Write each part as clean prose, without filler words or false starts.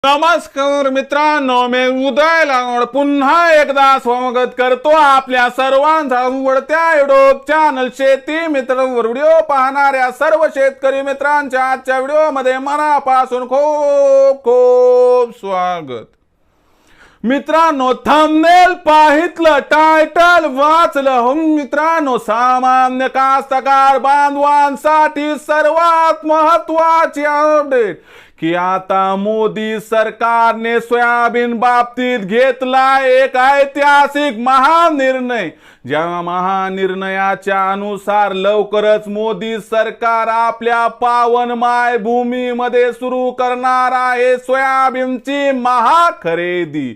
नमस्कार मित्रांनो, मी उदय लांगोड पुन्हा एकदा स्वागत करतो आपल्या सर्वांचा आवडत्या युट्यूब चॅनल शेती मित्र व्हिडिओ पाहणाऱ्या सर्व शेतकरी मित्रांच्या आजच्या व्हिडिओमध्ये मनापासून खूप खूप स्वागत। मित्रांनो, थंबनेल पाहितलं, टायटल वाचलं हो मित्रांनो, सामान्य कास्तकार बांधवांसाठी सर्वात महत्त्वाची अपडेट की आता मोदी सरकारने सोयाबीन बाबतीत घेतला एक ऐतिहासिक महानिर्णय। ज्या महानिर्णयाच्या अनुसार लवकरच मोदी सरकार आपल्या पावन मायभूमीमध्ये सुरू करणार आहे सोयाबीनची महाखरेदी।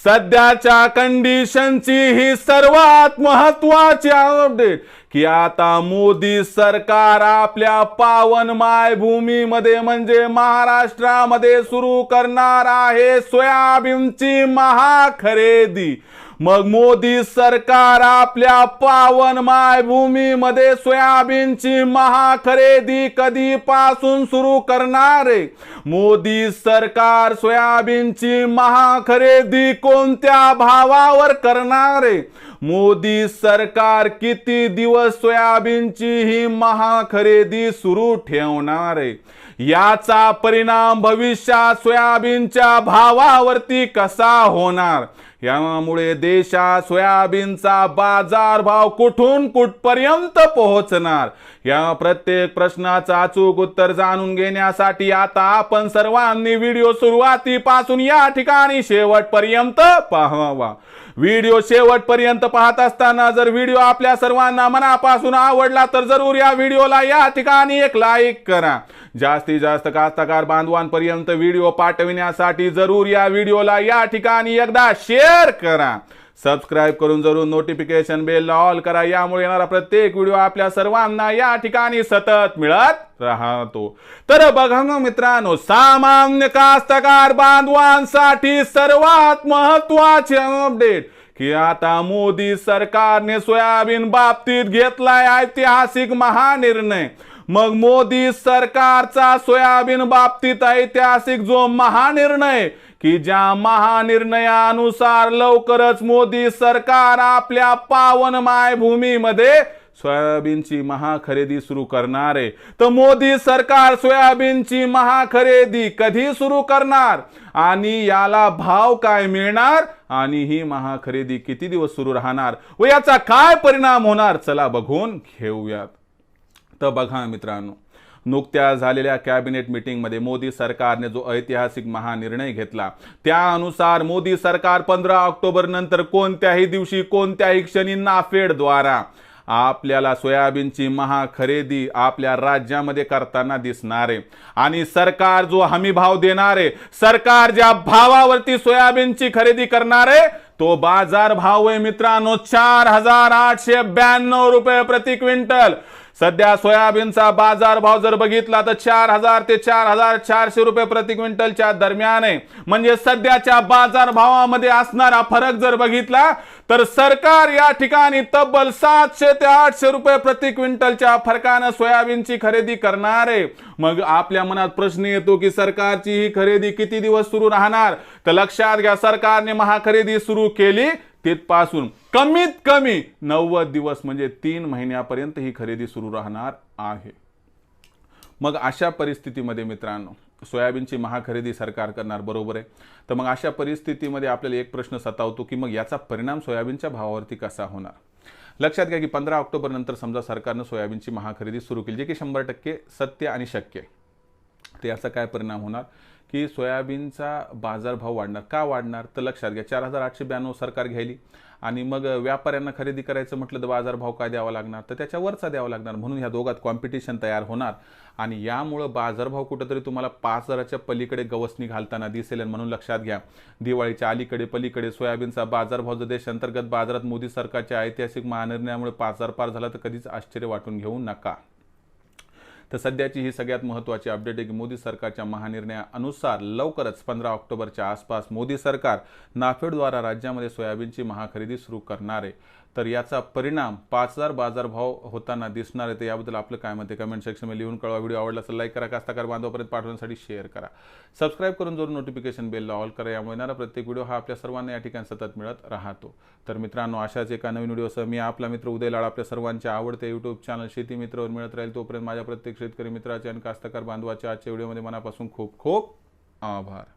सध्याच्या कंडिशनची ही सर्वात महत्त्वाची अपडेट की आता मोदी सरकार आपल्या पावन मायभूमीमध्ये म्हणजे महाराष्ट्रामध्ये सुरू करणार आहे सोयाबीनची महाखरेदी। मग मोदी सरकार आपल्या पावन मायभूमीमध्ये सोयाबीनची महाखरेदी कधीपासून सुरू करणार आहे? मोदी सरकार सोयाबीनची महाखरेदी कोणत्या भावावर करणार आहे? मोदी सरकार किती दिवस सोयाबीनची ही महाखरेदी सुरू ठेवणार आहे? याचा परिणाम भविष्यात सोयाबीनच्या भावावरती कसा होणार? यामुळे देशात सोयाबीनचा बाजारभाव कुठून कुठपर्यंत पोहोचणार? या प्रत्येक प्रश्नाचा अचूक उत्तर जाणून घेण्यासाठी आता आपण सर्वांनी व्हिडिओ सुरुवातीपासून या ठिकाणी शेवटपर्यंत पाहावा। व्हिडिओ शेवटपर्यंत पाहत असताना जर व्हिडिओ आपल्या सर्वांना मनापासून आवडला तर जरूर या व्हिडिओला या ठिकाणी एक लाईक करा। जास्तीत जास्त कास्तकार बांधवांपर्यंत व्हिडिओ पाठविण्यासाठी जरूर या व्हिडिओला या ठिकाणी एकदा शेअर करा। सबस्क्राइब करून जरूर नोटिफिकेशन बेल ऑल करा, यामुळे येणारा प्रत्येक व्हिडिओ आपल्या सर्वांना या ठिकाणी सतत मिळत राहतो। तर बघा मित्रांनो, सामान्य कास्तकार बांधवांसाठी सर्वात महत्त्वाची अपडेट की आता मोदी सरकारने सोयाबीन बाबतीत घेतलाय ऐतिहासिक महानिर्णय। मग मोदी सरकारचा सोयाबीन बाबतीत ऐतिहासिक जो महानिर्णय की ज्या महानिर्णयानुसार लवकरच मोदी सरकार आपल्या पावन मायभूमीमध्ये सोयाबीनची महाखरेदी सुरू करणार आहे। तर मोदी सरकार सोयाबीनची महाखरेदी कधी सुरू करणार आणि याला भाव काय मिळणार आणि ही महाखरेदी किती दिवस सुरू राहणार व याचा काय परिणाम होणार, चला बघून घेऊयात। तर बघा मित्रांनो, नुकत्याच झालेल्या कॅबिनेट मीटिंगमध्ये मोदी सरकारने जो ऐतिहासिक महानिर्णय घेतला त्यानुसार मोदी सरकार 15 ऑक्टोबर नंतर कोणत्याही दिवशी कोणत्याही क्षणी नाफेडद्वारा आपल्याला सोयाबीनची महाखरेदी आपल्या राज्यामध्ये करताना दिसणार आहे। आणि सरकार जो हमी भाव देणार आहे, सरकार ज्या भावावरती सोयाबीनची खरेदी करणार आहे तो बाजार भाव आहे मित्रांनो 4892 रुपये प्रति क्विंटल। सध्या सोयाबीनचा बाजार भाव जर बघितला तर 4000 ते 4400 रुपये प्रति क्विंटलच्या दरम्यान आहे। म्हणजे सध्याच्या बाजार भावामध्ये असणारा फरक जर बघितला तर सरकार या ठिकाणी तब्बल 700 ते 800 रुपये प्रति क्विंटलच्या फरकाने सोयाबीनची खरेदी करणार आहे। मग आपल्या मनात प्रश्न येतो की सरकारची ही खरेदी किती दिवस सुरू राहणार? तर लक्षात घ्या, सरकारने महाखरेदी सुरू केली तिथपासून कमीत कमी 90 दिवस म्हणजे 3 महिन्यापर्यंत ही खरेदी सुरू राहणार आहे। मग अशा परिस्थितीमध्ये मित्रांनो सोयाबीनची महाखरेदी सरकार करणार, बरोबर आहे। तर मग अशा परिस्थितीमध्ये आपल्याला एक प्रश्न सतावतो की मग याचा परिणाम सोयाबीनच्या भावावरती कसा होणार? लक्षात घ्या की 15 ऑक्टोबर नंतर समजा सरकारने सोयाबीनची महाखरेदी सुरू केली, जे की 100% सत्य आणि शक्य आहे, तर याचा काय परिणाम होणार की सोयाबीनचा बाजारभाव वाढणार। का वाढणार? तर लक्षात घ्या 4892 सरकार घ्यायली आणि मग व्यापाऱ्यांना खरेदी करायचं म्हटलं तर बाजारभाव काय द्यावा लागणार? तर त्याच्यावरचा द्यावा लागणार। म्हणून ह्या दोघात कॉम्पिटिशन तयार होणार आणि यामुळे बाजारभाव कुठेतरी तुम्हाला 5000च्या पलीकडे गवसणी घालताना दिसेल। म्हणून लक्षात घ्या, दिवाळीच्या अलीकडे पलीकडे सोयाबीनचा बाजारभाव जर देशांतर्गत बाजारात मोदी सरकारच्या ऐतिहासिक महानिर्णयामुळे 5000 पार झाला तर कधीच आश्चर्य वाटून घेऊ नका। तर सध्याची ही सगळ्यात महत्त्वाची अपडेट आहे की मोदी सरकारच्या महानिर्णयानुसार लवकरच 15 ऑक्टोबरच्या आसपास मोदी सरकार नाफेडद्वारा राज्यामध्ये सोयाबीनची महाखरेदी सुरू करणार आहे। तर याचा परिणाम 5,000 बाजारभाव होताना दिसणार आहे. तर याबद्दल आपलं काय मत आहे कमेंट सेक्शनमध्ये लिहून कळवा. व्हिडिओ आवडला असेल लाईक करा, कास्तकार बांधवापर्यंत पाठवण्यासाठी शेअर करा, सबस्क्राईब करून जरूर नोटिफिकेशन बेलला ऑल करा. यामुळे येणारा प्रत्येक व्हिडिओ हा आपल्या सर्वांना या ठिकाणी सतत मिळत राहतो. तर मित्रांनो, अशाच एका नवीन व्हिडिओसह मी आपला मित्र उदय लाड आपल्या सर्वांच्या आवडत्या यूट्यूब चॅनल शेती मित्रवर मिळत राहील. तोपर्यंत माझ्या प्रत्येक शेतकरी मित्राचे आणि कास्तकार बांधवाच्या आजच्या व्हिडिओमध्ये मनापासून खूप खूप आभार.